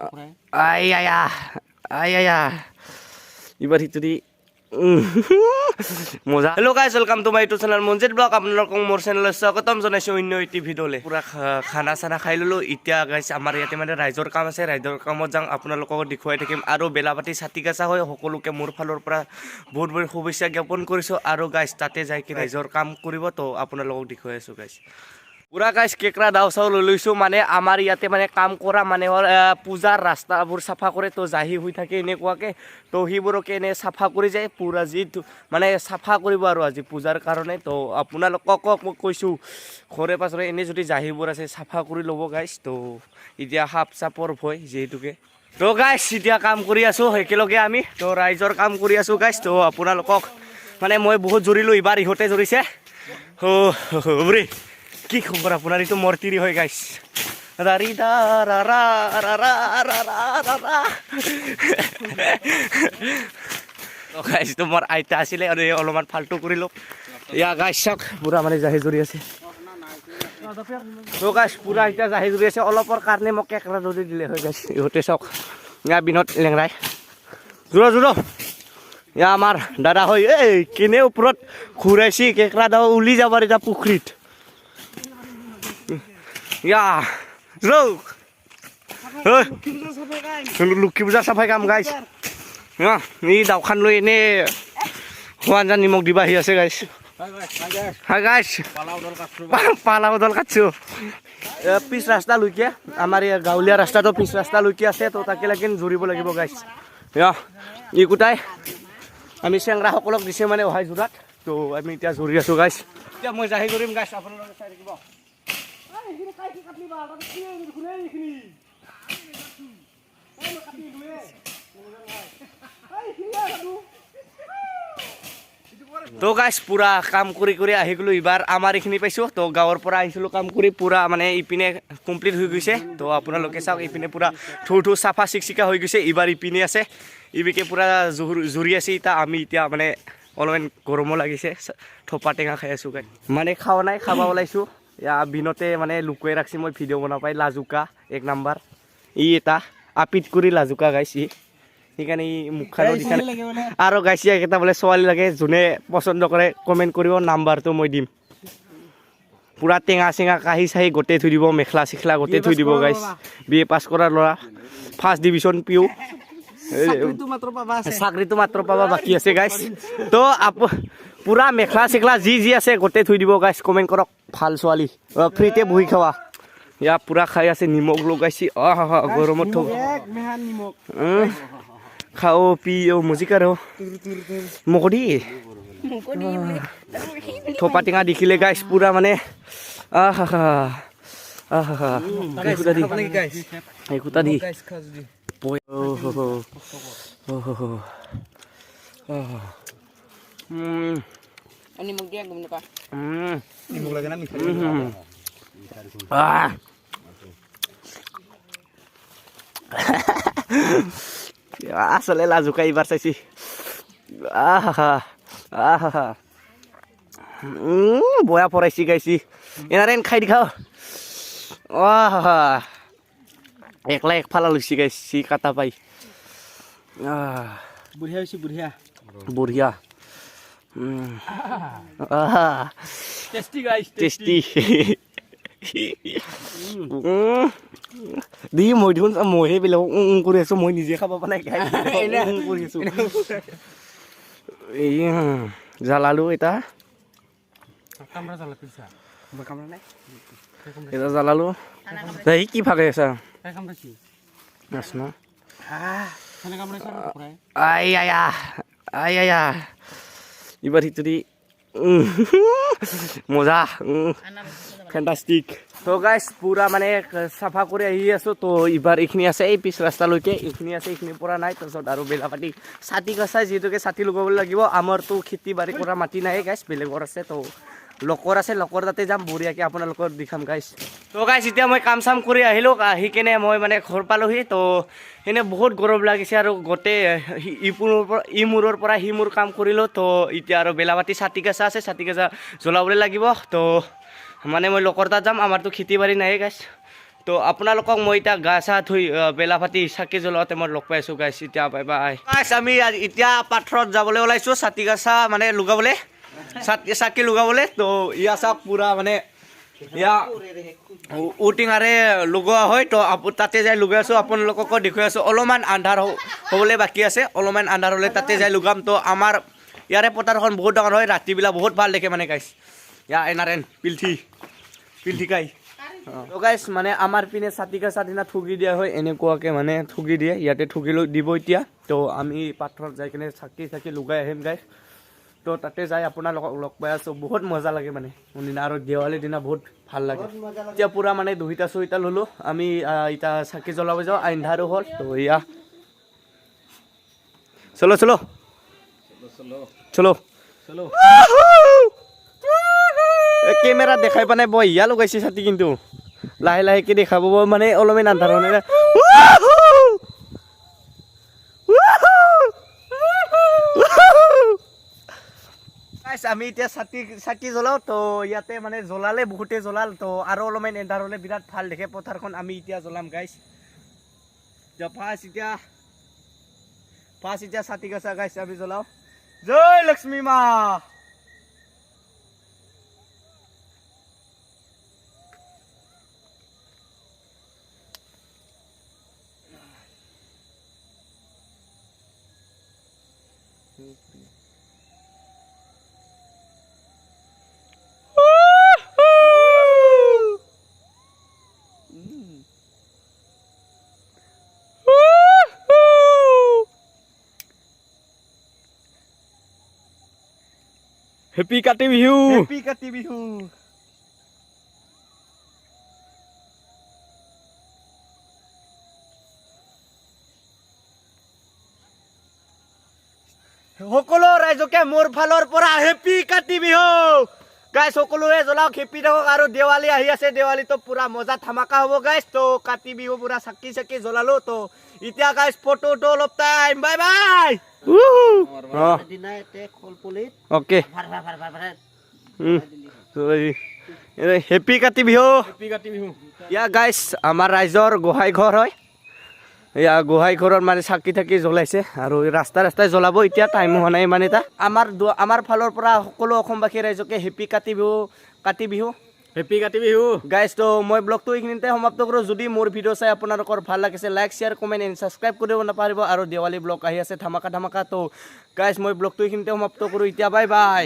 আয়া আয়া এবাৰ হিতুৰি মজা hello' guys welcome to my YouTube channel Manjit blog আপোনালোকক মোৰ চেনেলত স্বাগতম জনাইছোঁ অন্য এটি ভিডিঅ'লৈ পুৰা খানা চানা খাই ল'লোঁ এতিয়া গাইজ আমাৰ ইয়াতে মানে ৰাইজৰ কাম আছে ৰাইজৰ কামত যাওঁ আপোনালোকক দেখুৱাই থাকিম আৰু বেলাপাতি চাতি গাছা হয় সকলোকে মোৰ ফালৰ পৰা বহুত বহুত শুভেচ্ছা জ্ঞাপন কৰিছোঁ আৰু গাইজ তাতে যাই কি ৰাইজৰ কাম কৰিব তো আপোনালোকক দেখুৱাই আছোঁ গাইজ পুৰা গাইজ কেকৰা দাও চাও লৈ লৈছোঁ মানে আমাৰ ইয়াতে মানে কাম কৰা মানে পূজাৰ ৰাস্তাবোৰ চাফা কৰে তো জাহি হৈ থাকে এনেকুৱাকৈ তো সেইবোৰকে এনে চাফা কৰি যায় পুৰা যিটো মানে চাফা কৰিব আৰু আজি পূজাৰ কাৰণে তো আপোনালোকক মই কৈছোঁ ঘৰে পাছৰে এনেই যদি জাহিবোৰ আছে চাফা কৰি ল'ব গাইজ তো এতিয়া সাপ চাপৰ ভয় যিহেতুকে তো গাইজ এতিয়া কাম কৰি আছোঁ একেলগে আমি তো ৰাইজৰ কাম কৰি আছোঁ গাইজ তো আপোনালোকক মানে মই বহুত জুৰিলোঁ এইবাৰ ইহঁতে জুৰিছে বুঢ়ী কি খবৰ আপোনাৰ এইটো মৰ্তিৰি হয় গাইছ ৰাৰি দা ৰা ৰা ৰা ৰা ৰা ৰা ৰা গাইছ তোমাৰ আইতা আছিলে আৰু অলপমান ফাল্টু কৰিলোঁ ইয়া গাইছ চাওক পুৰা মানে জাহি জুৰি আছে তো গাইছ পুৰা এতিয়া জাহি জুৰি আছে অলপৰ কাৰণে মোক কেকৰা জুৰি দিলে হয় গাইছ ইহঁতে চাওক ইয়া বিনত লেংৰাই জোৰ জোৰ ইয়া আমাৰ দাদা হয় এই কেনে ওপৰত ঘূৰাইছি কেকৰা দাও উলি যাব এতিয়া পুখুৰীত ইয়া ৰৌ লক্ষী পূজা চাফাই কাম গাইছ এই দাওখান লৈ এনে হোৱান নিমখ দিবা আহি আছে গাইছ হাই গাইছ পালাও দল কাটছোঁ পিছ ৰাস্তালৈকে আমাৰ এই গাঁৱলীয়া ৰাস্তাটো পিছ ৰাস্তালৈকে আছে তো তাকে লাগিন জুৰিব লাগিব গাইছ ই গোটাই আমি চেংৰাসকলক দিছে মানে অহাই জোৰাত তো আমি এতিয়া জুৰি আছোঁ গাইছ এতিয়া মই জাহি কৰিম গাইছ আপোনালোকে চাই থাকিব তো গাইছ পুৰা কাম কৰি কৰি আহি গ'লোঁ এইবাৰ আমাৰ এইখিনি পাইছোঁ তো গাঁৱৰ পৰা আহিছিলোঁ কাম কৰি পুৰা মানে ইপিনে কমপ্লিট হৈ গৈছে তো আপোনালোকে চাওক ইপিনে পুৰা থু চাফা চিকচিকা হৈ গৈছে এইবাৰ ইপিনে আছে ইবিকে পুৰা জুৰি আছে এতিয়া আমি এতিয়া মানে অলপমান গৰমো লাগিছে থপা টেঙা খাই আছোঁ গাই মানে খাৱা নাই খাব ওলাইছোঁ বিনতে মানে লুকুৱাই ৰাখছি মই ভিডিঅ' বনাব পাই লাজুকা 1 নম্বৰ ই এটা আপিত কৰি লাজুকা গাইছি সেইকাৰণে ই মুখখানো দিছে আৰু গাইছি এটা বোলে ছোৱালী লাগে যোনে পচন্দ কৰে কমেণ্ট কৰিব নাম্বাৰটো মই দিম পুৰা টেঙা চেঙা কাঁহি চাহি গোটেই থৈ দিব মেখেলা চেখেলা গোটেই থৈ দিব গাইছ বি এ পাছ কৰা ল'ৰা ফাৰ্ষ্ট ডিভিজন পিউ চাকৰিটো মাত্ৰ পাবা বাকী আছে গাইছ তো পুৰা মেখেলা চেখেলা যি আছে গোটেই থৈ দিব গাইছ কমেণ্ট কৰক ভাল ছোৱালী ফ্ৰীতে বহি খাৱা ইয়া পুৰা খাই আছে নিমখ লগাইছি গৰমত থ খাও পিও মুজিকাৰ মকদি থপা টেঙা দেখিলে গাইছ পুৰা মানে একোটা দি নিমখ দিয়া গম নাপা নিমখ লাগে না মিঠা আসলে লাজুকা এইবাৰ চাইছি বয়া পৰাইছি গাইছি এনাৰেন খাই দিখাও একলা একফালা লৈছি গাইছি কাটা পাই বঢ়িয়া হৈছে বঢ়িয়া বঢ়িয়া টেষ্টি গাইছ টেষ্টি দি মই দেখোন মইহে বেলেগক কৰি আছোঁ মই নিজে খাব পৰা নাই কৰি আছোঁ এই জ্বালালোঁ এটা এটা জ্বালালোঁ এই কি ভাগে আছা নাচ ন আয়া এবার হিতুরি মজা ফেন্টাস্টিক তো গাইছ পুৰা মানে চাফা কৰি আহি আছোঁ তো এইবাৰ এইখিনি আছে এই পিছ ৰাস্তালৈকে এইখিনি আছে এইখিনিৰ পৰা নাই তাৰপিছত আৰু বেলাপাতি ছাতি গছাই যিহেতুকে ছাতি লগাব লাগিব আমাৰতো খেতি বাৰী কৰা মাটি নাই গাইছ বেলেগৰ আছে তো লকৰ আছে লকৰ তাতে যাম বঢ়িয়াকৈ আপোনালোকৰ দেখাম গাইছ তো গাইছ এতিয়া মই কাম চাম কৰি আহিলোঁ আহি কেনে মই মানে ঘৰ পালোহি তো এনে বহুত গৰম লাগিছে আৰু গোটেই ইমূৰৰ পৰা সিমূৰ কাম কৰিলোঁ তো এতিয়া আৰু বেলাপাতি ছাতি গছা আছে ছাতি গছা জ্বলাবলৈ লাগিব তো মানে মই লকৰ তাত যাম আমাৰতো খেতি বাৰী নাই গাইছ তো আপোনালোকক মই এতিয়া গা চা ধুই বেলা পাতি চাকি জ্বলোৱাতে মই লগ পাইছোঁ গাইছ এতিয়া বাই বাই গাইছ আমি এতিয়া পাথৰত যাবলৈ ওলাইছোঁ চাতি গাছা মানে লগাবলৈ চাকি লগাবলৈ তো ইয়া চাওক পুৰা মানে ইয়া ঔটিঙাৰে লগোৱা হয় তো তাতে যাই লগাই আছোঁ আপোনালোককো দেখুৱাই আছোঁ অলপমান আন্ধাৰ হ'বলৈ বাকী আছে অলপমান আন্ধাৰ হ'লে তাতে যাই লগাম তো আমাৰ ইয়াৰে পথাৰখন বহুত ডাঙৰ হয় ৰাতিবিলাক বহুত ভাল দেখে মানে গাইছ ইয়া এনাৰেন পিলঠি কাই তো গাইছ মানে আমাৰ পিনে চাতি গাছা দিনা ঠগি দিয়া হয় এনেকুৱাকৈ মানে ঠগি দিয়ে ইয়াতে ঠগি দিব এতিয়া তো আমি পাথৰত যাই কিনে চাকি লগাই আহিম গাইছ তো তাতে যাই আপোনালোকক লগ পাই আছোঁ বহুত মজা লাগে মানে কোনদিনা আৰু দেৱালীৰ দিনা বহুত ভাল লাগে এতিয়া পূৰা মানে 2টা 4টা ল'লোঁ আমি এতিয়া চাকি জ্বলাব যাওঁ আন্ধাৰো হ'ল তো এয়া চলো চলো চলো চলো কেমেৰা দেখাই পোৱা নাই বৰ ইয়া লগাইছে চাতি কিন্তু লাহে লাহেকৈ দেখাব মানে অলপমান আন্ধাৰ হ'লে আমি এতিয়া চাকি জ্বলাওঁ তো ইয়াতে মানে জ্বলালে বহুতে জ্বলাল তো আৰু অলপমান এন্ধাৰ হ'লে বিৰাট ভাল দেখে পথাৰখন আমি এতিয়া জ্বলাম গাইছ ফাৰ্ষ্ট এতিয়া চাতি গাছা গাইছ আমি জ্বলাওঁ জয় লক্ষ্মী মা হেপী কাতি বিহু হেপী কাতি বিহু সকলো ৰাইজকে মোৰ ফালৰ পৰা হেপী কাতি বিহু গাইছ সকলোৱে জ্বলাওক হেপী থাকক আৰু দেৱালী আহি আছে দেৱালীটো পুৰা মজা ধামাকা হ'ব গাইছ তো কাতি বিহু পুৰা চাকি জ্বলালো তো এতিয়া গাইছ ফটোটো অলপ time bye bye okay happy Kati Bihu ইয়া গাইছ আমাৰ ৰাইজৰ গোহাঁই ঘৰ হয় এয়া গোহাঁই ঘৰত মানে চাকি থাকি জ্বলাইছে আৰু ৰাস্তাই জ্বলাব এতিয়া টাইম হোৱা নাই মানে আমাৰ ফালৰ পৰা সকলো অসমবাসী ৰাইজকে হেপী কাতি বিহু হেপী কাতি বিহু গাইছ তো মই ব্লগটো এইখিনিতে সমাপ্ত কৰোঁ যদি মোৰ ভিডিঅ' চাই আপোনালোকৰ ভাল লাগিছে like share comment and subscribe কৰিব নাপাহৰিব আৰু দেৱালী ব্লগ আহি আছে ধামাকা তো গাইছ মই ব্লগটো এইখিনিতে সমাপ্ত কৰোঁ এতিয়া বাই বাই